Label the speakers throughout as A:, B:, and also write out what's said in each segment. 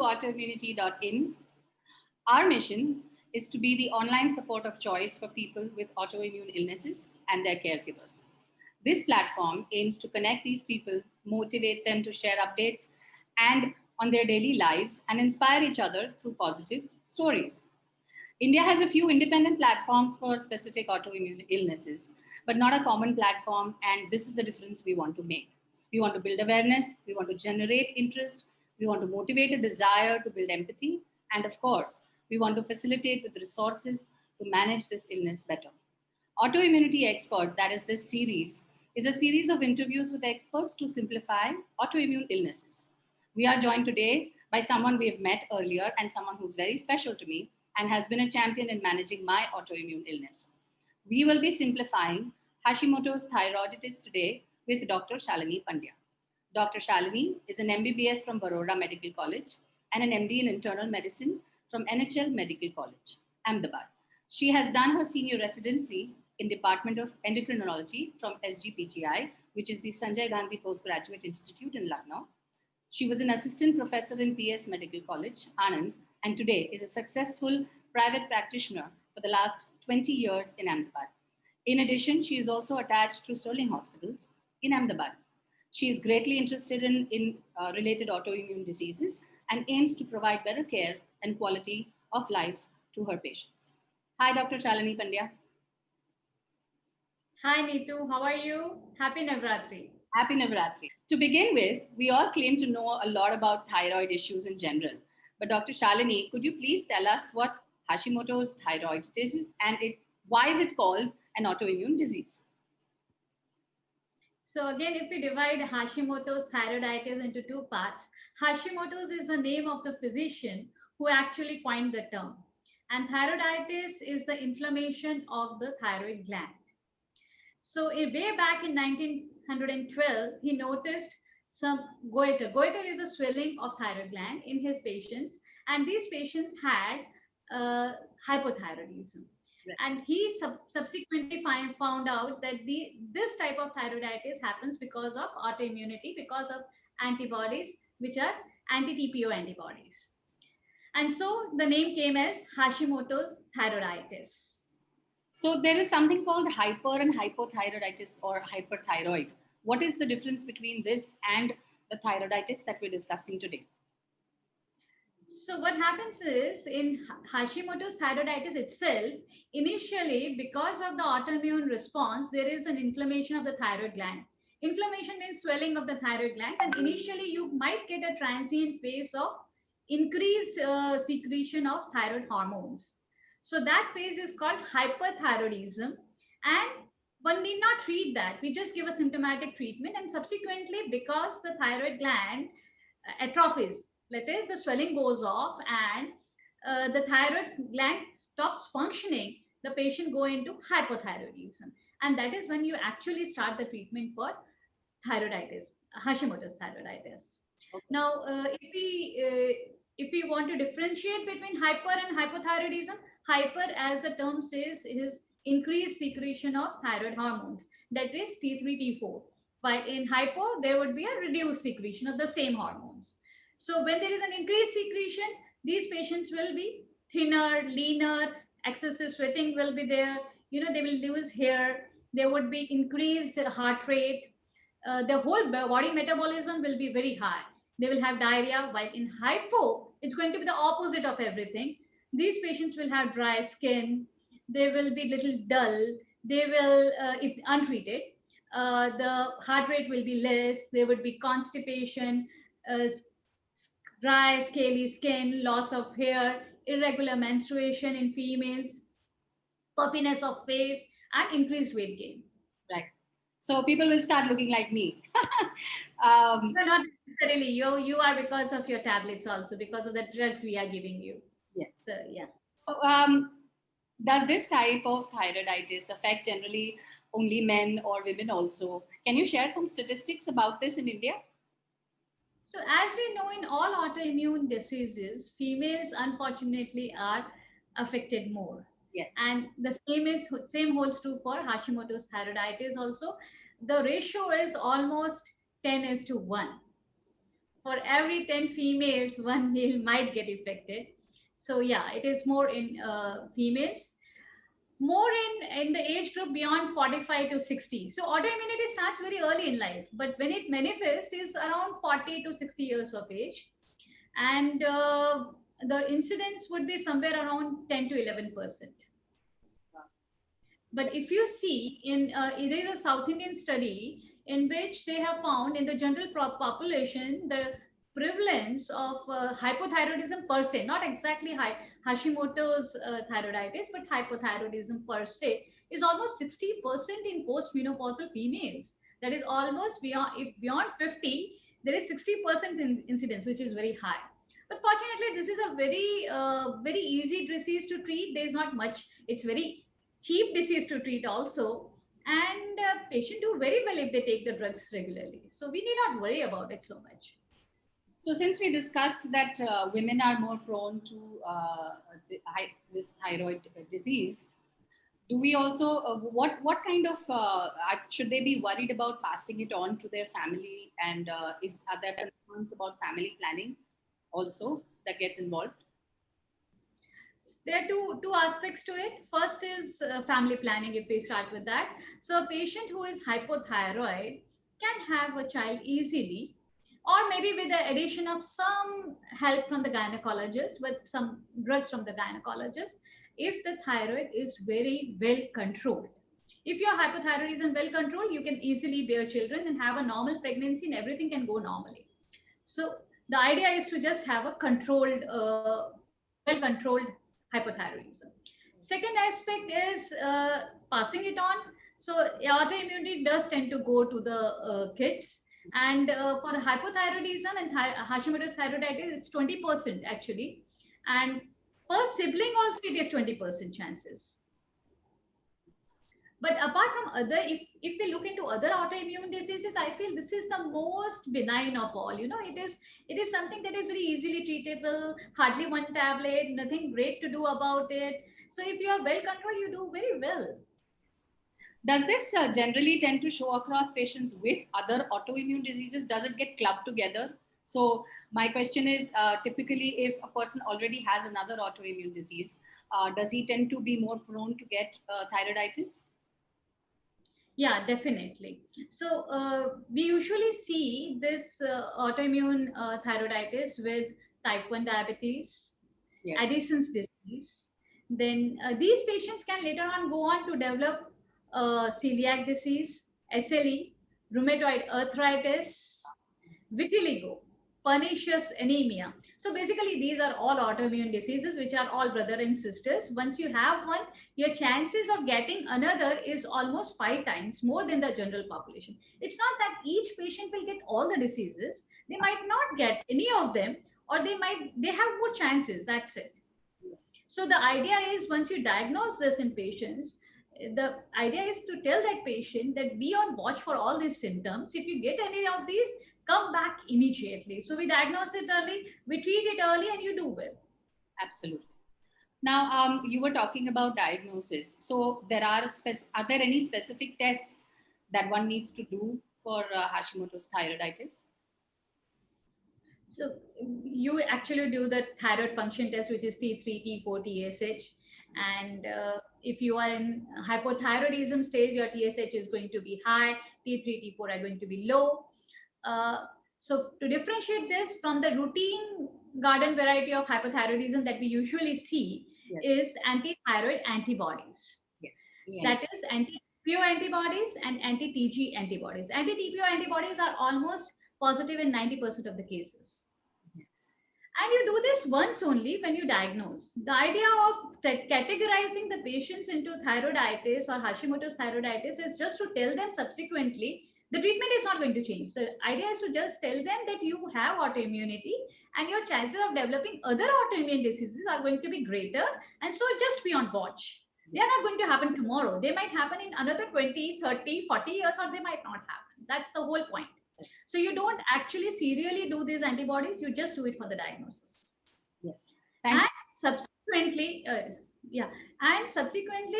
A: autoimmunity.in. Our mission is to be the online support of choice for people with autoimmune illnesses and their caregivers. This platform aims to connect these people, motivate them to share updates and on their daily lives, and inspire each other through positive stories. India has a few independent platforms for specific autoimmune illnesses, but not a common platform, and this is the difference we want to make. We want to build awareness, we want to generate interest, we want to motivate a desire to build empathy, and of course, we want to facilitate with resources to manage this illness better. Autoimmunity Expert, that is this series, is a series of interviews with experts to simplify autoimmune illnesses. We are joined today by someone we have met earlier and someone who's very special to me and has been a champion in managing my autoimmune illness. We will be simplifying Hashimoto's thyroiditis today with Dr. Shalini Pandya. Dr. Shalini is an MBBS from Baroda Medical College and an MD in internal medicine from NHL Medical College, Ahmedabad. She has done her senior residency in Department of Endocrinology from SGPGI, which is the Sanjay Gandhi Postgraduate Institute in Lucknow. She was an assistant professor in PS Medical College, Anand, and today is a successful private practitioner for the last 20 years in Ahmedabad. In addition, she is also attached to Sterling Hospitals in Ahmedabad. She is greatly interested in related autoimmune diseases and aims to provide better care and quality of life to her patients. Hi, Dr. Shalini Pandya.
B: Hi, Neetu. How are you? Happy Navratri.
A: Happy Navratri. To begin with, we all claim to know a lot about thyroid issues in general. But Dr. Shalini, could you please tell us what Hashimoto's thyroiditis is and why is it called an autoimmune disease?
B: So again, if we divide Hashimoto's thyroiditis into two parts, Hashimoto's is the name of the physician who actually coined the term. And thyroiditis is the inflammation of the thyroid gland. So way back in 1912, he noticed some goiter. Goiter is a swelling of thyroid gland in his patients, and these patients had hypothyroidism. Right. And he subsequently found out that this type of thyroiditis happens because of autoimmunity, because of antibodies, which are anti-TPO antibodies. And so the name came as Hashimoto's thyroiditis.
A: So there is something called hyper and hypothyroiditis or hyperthyroid. What is the difference between this and the thyroiditis that we're discussing today?
B: So what happens is in Hashimoto's thyroiditis itself, initially because of the autoimmune response, there is an inflammation of the thyroid gland. Inflammation means swelling of the thyroid glands, and initially you might get a transient phase of increased secretion of thyroid hormones. So that phase is called hyperthyroidism, and one need not treat that. We just give a symptomatic treatment, and subsequently, because the thyroid gland atrophies, that is, the swelling goes off and the thyroid gland stops functioning, the patient go into hypothyroidism, and that is when you actually start the treatment for thyroiditis, Hashimoto's thyroiditis. Okay. Now, if we want to differentiate between hyper and hypothyroidism, hyper, as the term says, is increased secretion of thyroid hormones, that is T3, T4. While in hypo, there would be a reduced secretion of the same hormones. So when there is an increased secretion, these patients will be thinner, leaner, excessive sweating will be there. They will lose hair. There would be increased heart rate. The whole body metabolism will be very high. They will have diarrhea, while in hypo, it's going to be the opposite of everything. These patients will have dry skin. They will be little dull. They will, if untreated, the heart rate will be less. There would be constipation, dry, scaly skin, loss of hair, irregular menstruation in females, puffiness of face, and increased weight gain.
A: Right. So people will start looking like me.
B: No, not necessarily. You are because of your tablets also, because of the drugs we are giving you.
A: Yes.
B: So, yeah.
A: Does this type of thyroiditis affect generally only men or women also? Can you share some statistics about this in India?
B: So as we know, in all autoimmune diseases, females unfortunately are affected more.
A: Yes.
B: And the same holds true for Hashimoto's thyroiditis also. The ratio is almost 10:1. for every 10 females, one male might get affected. So yeah, it is more in females, more in the age group beyond 45 to 60. So autoimmunity starts very early in life, but when it manifests is around 40 to 60 years of age. And the incidence would be somewhere around 10 to 11%. But if you see in there is a South Indian study in which they have found in the general population the prevalence of hypothyroidism per se, not exactly Hashimoto's thyroiditis, but hypothyroidism per se is almost 60% in postmenopausal females. That is almost beyond, if beyond 50, there is 60% incidence, which is very high. But fortunately, this is a very easy disease to treat. There is not much. It's very cheap disease to treat also, and patient do very well if they take the drugs regularly, so we need not worry about it so much.
A: So, since we discussed that women are more prone to this thyroid disease, do we also what kind of should they be worried about passing it on to their family, and are there concerns about family planning also that gets involved?
B: There are two aspects to it. First is family planning, if we start with that. So a patient who is hypothyroid can have a child easily, or maybe with the addition of some help from the gynecologist, with some drugs from the gynecologist, if the thyroid is very well controlled. If your hypothyroidism well controlled, you can easily bear children and have a normal pregnancy, and everything can go normally. So the idea is to just have a controlled, well controlled hypothyroidism. Second aspect is passing it on. So autoimmunity does tend to go to the kids. And for hypothyroidism and Hashimoto's thyroiditis, it's 20% actually. And per sibling also it is 20% chances. But apart from other, if we look into other autoimmune diseases, I feel this is the most benign of all. It is something that is very easily treatable, hardly one tablet, nothing great to do about it. So if you are well controlled, you do very well.
A: Does this generally tend to show across patients with other autoimmune diseases? Does it get clubbed together? So my question is, typically, if a person already has another autoimmune disease, does he tend to be more prone to get thyroiditis?
B: Yeah, definitely. So we usually see this autoimmune thyroiditis with type 1 diabetes,
A: Yes.
B: Addison's disease. Then these patients can later on go on to develop celiac disease, SLE, rheumatoid arthritis, vitiligo, pernicious anemia. So basically, these are all autoimmune diseases, which are all brother and sisters. Once you have one, your chances of getting another is almost 5 times more than the general population. It's not that each patient will get all the diseases. They might not get any of them, or they have more chances. That's it. So the idea is, once you diagnose this in patients, the idea is to tell that patient that be on watch for all these symptoms. If you get any of these, come back immediately. So we diagnose it early, we treat it early, and you do well.
A: Absolutely. Now, you were talking about diagnosis. So are there any specific tests that one needs to do for Hashimoto's thyroiditis?
B: So you actually do the thyroid function test, which is T3, T4, TSH. And if you are in hypothyroidism stage, your TSH is going to be high, T3, T4 are going to be low. So to differentiate this from the routine garden variety of hypothyroidism that we usually see, yes, is anti-thyroid antibodies.
A: Yes.
B: That is anti-TPO antibodies and anti-TG antibodies. Anti-TPO antibodies are almost positive in 90% of the cases. Yes. And you do this once only when you diagnose. The idea of categorizing the patients into thyroiditis or Hashimoto's thyroiditis is just to tell them subsequently the treatment is not going to change. The idea is to just tell them that you have autoimmunity and your chances of developing other autoimmune diseases are going to be greater. And so just be on watch. They are not going to happen tomorrow. They might happen in another 20, 30, 40 years, or they might not happen. That's the whole point. So you don't actually serially do these antibodies. You just do it for the diagnosis.
A: Yes.
B: And subsequently,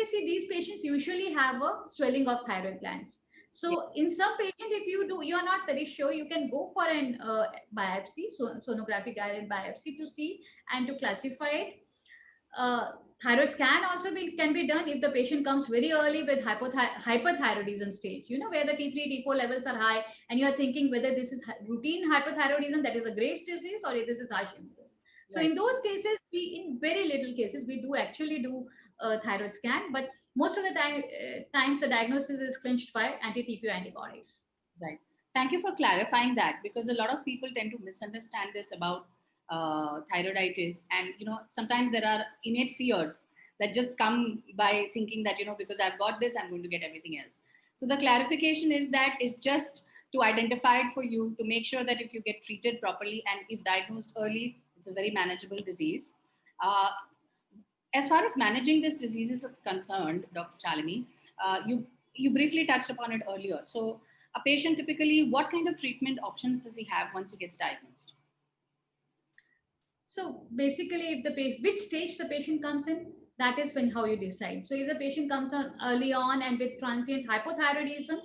B: see, these patients usually have a swelling of thyroid glands. So in some patient, if you're not very sure, you can go for an biopsy, so sonographic guided biopsy to see and to classify it. uh, Thyroid scan also can be done if the patient comes very early with hyperthyroidism stage, where the T3, T4 levels are high, and you're thinking whether this is routine hyperthyroidism, that is a Graves' disease, or if this is Hashimoto's. So
A: Right.
B: in those cases, in very little cases, we do actually do a thyroid scan, but most of the times the diagnosis is clinched by anti-TPO antibodies.
A: Right. Thank you for clarifying that, because a lot of people tend to misunderstand this about thyroiditis, and sometimes there are innate fears that just come by thinking that because I've got this, I'm going to get everything else. So the clarification is that is just to identify it for you, to make sure that if you get treated properly and if diagnosed early, it's a very manageable disease. Uh, as far as managing this disease is concerned, Dr. Chalini, you briefly touched upon it earlier. So, a patient typically, what kind of treatment options does he have once he gets diagnosed?
B: So basically, if which stage the patient comes in, that is when how you decide. So if the patient comes on early on and with transient hyperthyroidism,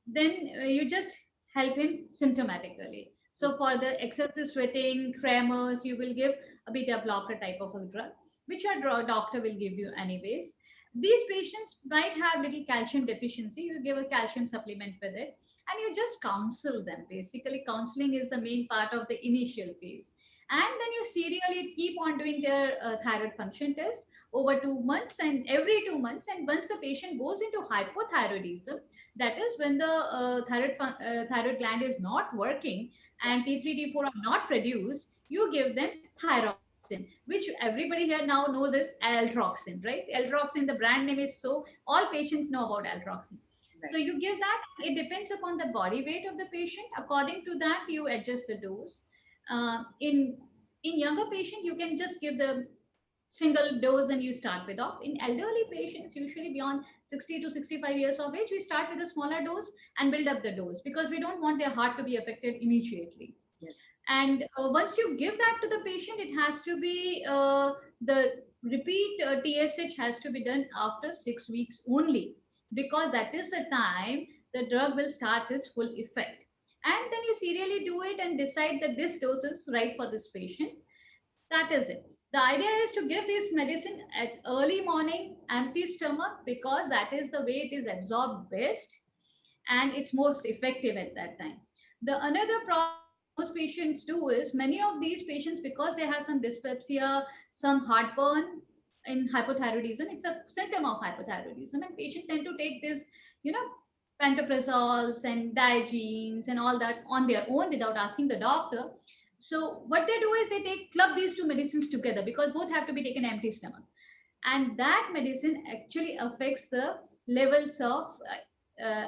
B: then you just help him symptomatically. So for the excessive sweating, tremors, you will give a beta blocker type of a drug, which your doctor will give you anyways. These patients might have little calcium deficiency. You give a calcium supplement with it, and you just counsel them. Basically, counseling is the main part of the initial phase, and then you serially keep on doing their thyroid function test over 2 months, and every 2 months. And once the patient goes into hypothyroidism, that is when the thyroid gland is not working and T3, T4 are not produced, you give them thyroxine, which everybody here now knows is altroxin, right? Altroxin, the brand name is, so all patients know about altroxin. So
A: Right.
B: you give that. It depends upon the body weight of the patient. According to that, you adjust the dose. In younger patient, you can just give the single dose and you start with off. In elderly patients, usually beyond 60 to 65 years of age, we start with a smaller dose and build up the dose because we don't want their heart to be affected immediately.
A: Yes.
B: And once you give that to the patient, it has to be the repeat TSH has to be done after 6 weeks only, because that is the time the drug will start its full effect. And then you serially do it and decide that this dose is right for this patient. That is it. The idea is to give this medicine at early morning, empty stomach, because that is the way it is absorbed best and it's most effective at that time. The another problem most patients do is many of these patients, because they have some dyspepsia, some heartburn in hypothyroidism, it's a symptom of hypothyroidism, and patients tend to take this, you know, pantoprazols and Diogenes and all that on their own without asking the doctor. So what they do is they club these two medicines together because both have to be taken empty stomach, and that medicine actually affects the levels of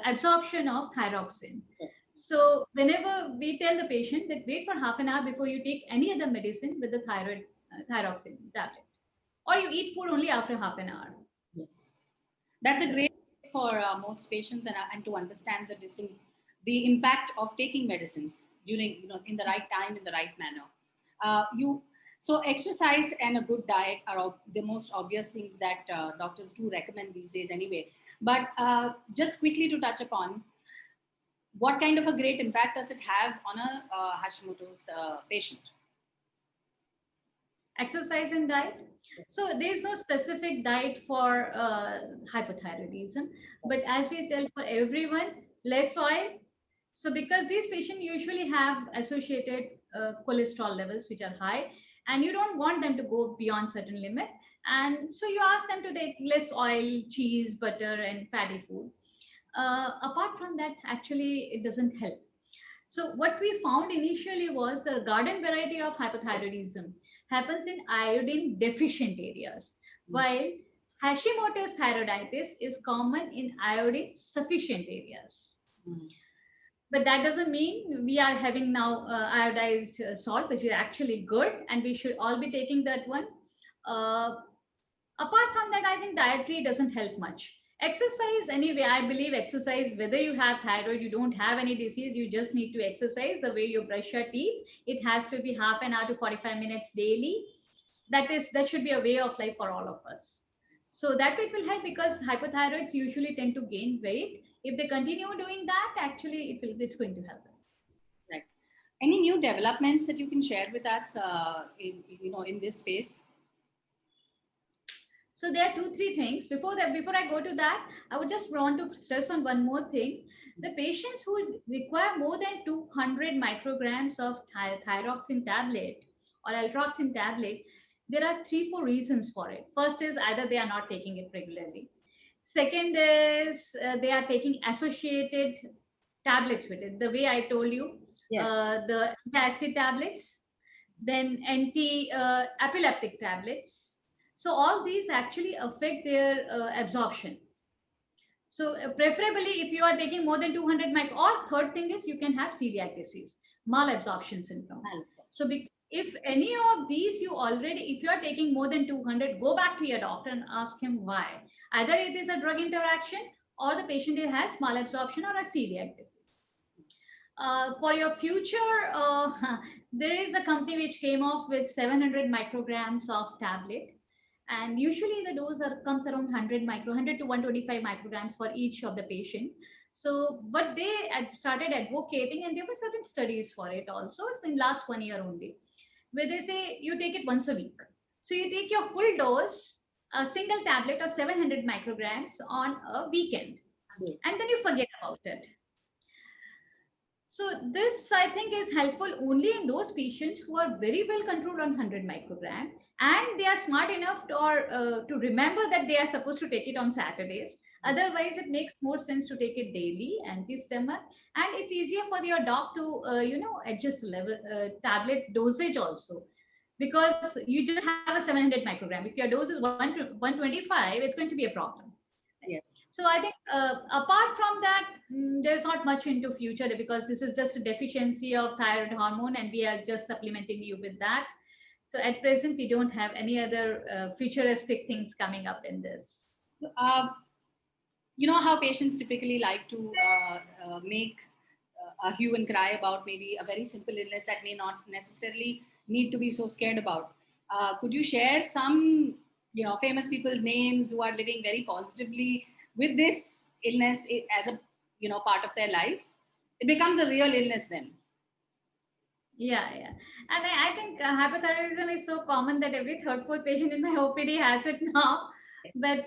B: absorption of thyroxine.
A: Yes.
B: So whenever we tell the patient that wait for half an hour before you take any other medicine with the thyroxine tablet, or you eat food only after half an hour.
A: Yes. That's a great way for most patients, and to understand the impact of taking medicines during in the right time, in the right manner. You So exercise and a good diet are the most obvious things that doctors do recommend these days anyway. But just quickly to touch upon, what kind of a great impact does it have on a Hashimoto's patient?
B: Exercise and diet. So there's no specific diet for hypothyroidism, but as we tell for everyone, less oil. So because these patients usually have associated cholesterol levels which are high, and you don't want them to go beyond certain limit, and so you ask them to take less oil, cheese, butter, and fatty food. Apart from that, actually, it doesn't help. So what we found initially was the garden variety of hypothyroidism happens in iodine deficient areas,
A: Mm.
B: while Hashimoto's thyroiditis is common in iodine sufficient areas.
A: Mm.
B: But that doesn't mean we are having now iodized salt, which is actually good, and we should all be taking that one. Uh, Apart from that, I think dietary doesn't help much. Exercise, anyway, I believe exercise, whether you have thyroid, you don't have any disease, you just need to exercise the way you brush your teeth. It has to be half an hour to 45 minutes daily. That should be a way of life for all of us. So that it will help, because hypothyroids usually tend to gain weight. If they continue doing that, actually it's going to help them.
A: Right. Any new developments that you can share with us, in this space?
B: So there are 2 3 things. Before I go to that, I would just want to stress on one more thing. The patients who require more than 200 micrograms of thyroxine tablet or altroxin tablet, there are 3 4 reasons for it. First is either they are not taking it regularly. Second is they are taking associated tablets with it. The way I told you,
A: Yes.
B: the acid tablets, then anti epileptic tablets. So all these actually affect their absorption. So preferably, if you are taking more than 200 mic, or third thing is you can have celiac disease, malabsorption syndrome. So if any of these you already, if you are taking more than 200, go back to your doctor and ask him why. Either it is a drug interaction, or the patient has malabsorption or a celiac disease. For your future, there is a company which came off with 700 micrograms of tablet, and usually the dose comes around 100 to 125 micrograms for each of the patient. So what they started advocating, and there were certain studies for it also in last 1 year only, where they say you take it once a week. So you take your full dose, a single tablet of 700 micrograms on a weekend, and then you forget about it. So this, I think, is helpful only in those patients who are very well controlled on 100 microgram, and they are smart enough to remember that they are supposed to take it on Saturdays. Otherwise, it makes more sense to take it daily, anti-stomach, and it's easier for your doc to adjust level tablet dosage also, because you just have a 700 microgram. If your dose is 125, it's going to be a problem.
A: Yes.
B: So I think apart from that, there's not much into future, because this is just a deficiency of thyroid hormone, and we are just supplementing you with that. So at present, we don't have any other futuristic things coming up in this.
A: You know how patients typically like to make a hue and cry about maybe a very simple illness that may not necessarily need to be so scared about. Could you share some, famous people's names who are living very positively with this illness as a, part of their life? It becomes a real illness then.
B: Yeah, yeah. And I think hypothyroidism is so common that every third, fourth patient in my OPD has it now. But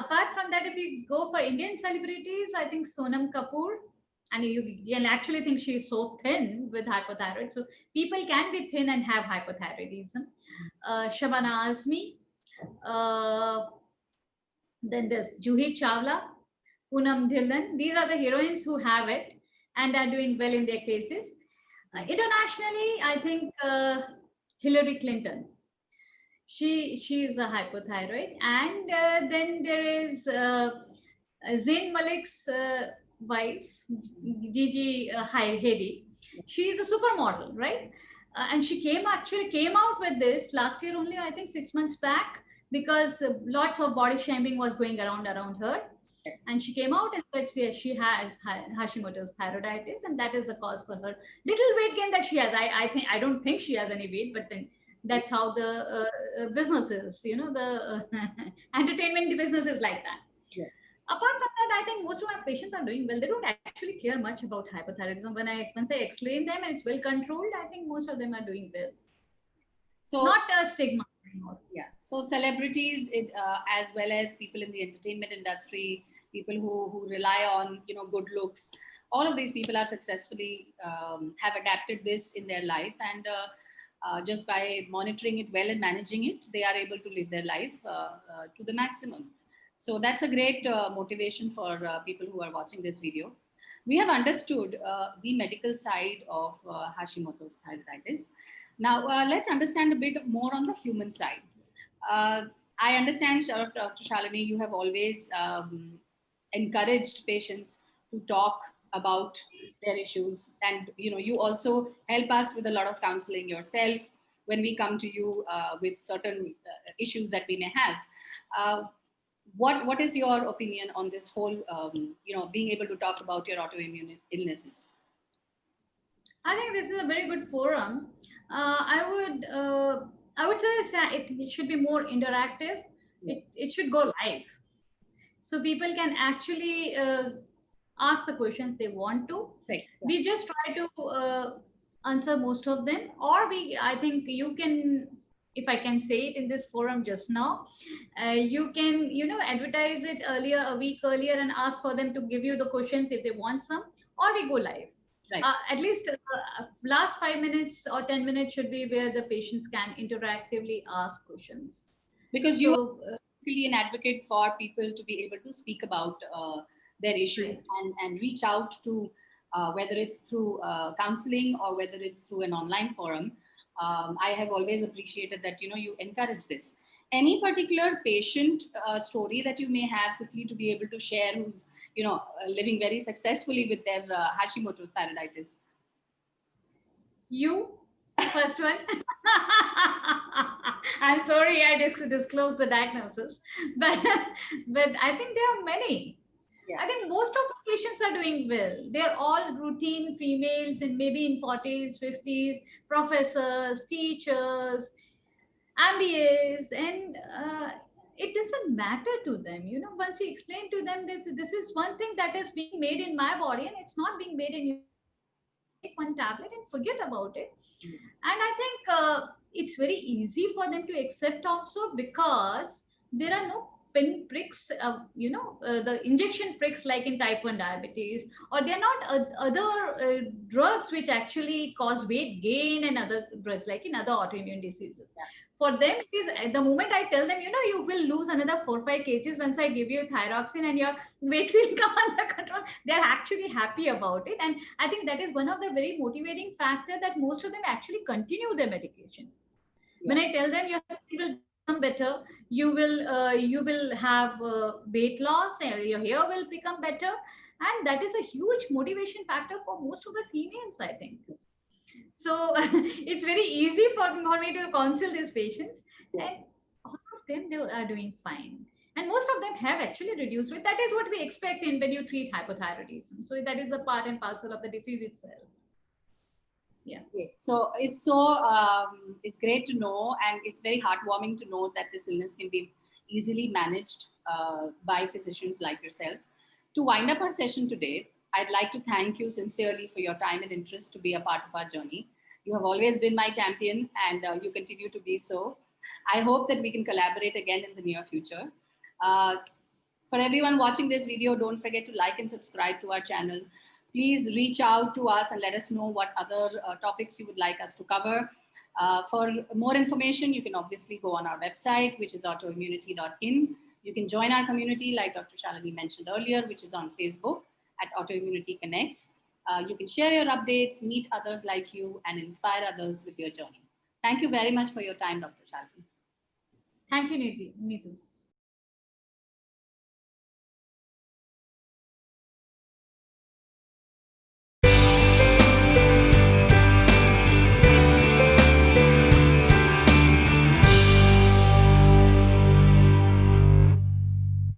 B: apart from that, if you go for Indian celebrities, I think Sonam Kapoor, and you can actually think she's so thin with hypothyroid. So people can be thin and have hypothyroidism. Shabana Azmi, uh, then there's Juhi Chawla, Poonam Dhillon. These are the heroines who have it and are doing well in their cases. Internationally, I think Hillary Clinton. She is a hypothyroid, and then there is Zayn Malik's wife, Gigi Hadid. She is a supermodel, right? And she actually came out with this last year only, I think 6 months back, because lots of body shaming was going around her. Yes. And she came out and said she has Hashimoto's thyroiditis, and that is the cause for her little weight gain that she has. I don't think she has any weight, but then that's how the business is. The entertainment business is like that. Yes. Apart from that, I think most of my patients are doing well. They don't actually care much about hypothyroidism. Once I explain them and it's well controlled, I think most of them are doing well. So not a stigma anymore.
A: Yeah. So celebrities, as well as people in the entertainment industry, people who rely on good looks, all of these people are successfully have adapted this in their life, and just by monitoring it well and managing it, they are able to live their life to the maximum. So that's a great motivation for people who are watching this video. We have understood the medical side of Hashimoto's thyroiditis. Now, let's understand a bit more on the human side. I understand, Dr. Shalini, you have always encouraged patients to talk about their issues, and you also help us with a lot of counseling yourself when we come to you with certain issues that we may have. What is your opinion on this whole being able to talk about your autoimmune illnesses?
B: I think this is a very good forum. I would say it should be more interactive. it should go live. So people can actually ask the questions they want to.
A: Right.
B: We just try to answer most of them, or I think you can, if I can say it in this forum just now, you can, advertise it earlier, a week earlier, and ask for them to give you the questions if they want some, or we go live.
A: Right.
B: At least last 5 minutes or 10 minutes should be where the patients can interactively ask questions.
A: Because you
B: So
A: are really an advocate for people to be able to speak about their issues
B: right.
A: and reach out to whether it's through counseling or whether it's through an online forum. I have always appreciated that you encourage this. Any particular patient story that you may have quickly to be able to share, who's living very successfully with their Hashimoto's thyroiditis?
B: You, first one. I'm sorry I disclosed the diagnosis, but I think there are many.
A: Yeah.
B: I think most of the patients are doing well. They're all routine females and maybe in 40s, 50s, professors, teachers, MBAs, and it doesn't matter to them. Once you explain to them this is one thing that is being made in my body and it's not being made in your body. Take one tablet and forget about it.
A: Yes.
B: And I think it's very easy for them to accept also, because there are no pin pricks, the injection pricks like in type 1 diabetes, or they're not other drugs which actually cause weight gain, and other drugs like in other autoimmune diseases.
A: Yeah.
B: For them, it is the moment I tell them, you will lose another 4-5 kgs once I give you thyroxine and your weight will come under control. They're actually happy about it. And I think that is one of the very motivating factor that most of them actually continue their medication. Yeah. When I tell them your skin will become better, you will have weight loss, and your hair will become better, and that is a huge motivation factor for most of the females, I think. So it's very easy for me to counsel these patients, and all of them, they are doing fine. And most of them have actually reduced weight. That is what we expect in when you treat hypothyroidism. So that is a part and parcel of the disease itself. Yeah.
A: So it's it's great to know, and it's very heartwarming to know that this illness can be easily managed by physicians like yourself. To wind up our session today, I'd like to thank you sincerely for your time and interest to be a part of our journey. You have always been my champion, and you continue to be so. I hope that we can collaborate again in the near future. For everyone watching this video, don't forget to like and subscribe to our channel. Please reach out to us and let us know what other topics you would like us to cover. For more information, you can obviously go on our website, which is autoimmunity.in. You can join our community, like Dr. Shalini mentioned earlier, which is on Facebook at Autoimmunity Connects. You can share your updates, meet others like you, and inspire others with your journey. Thank you very much for your time, Dr. Shalini.
B: Thank you, Neetu.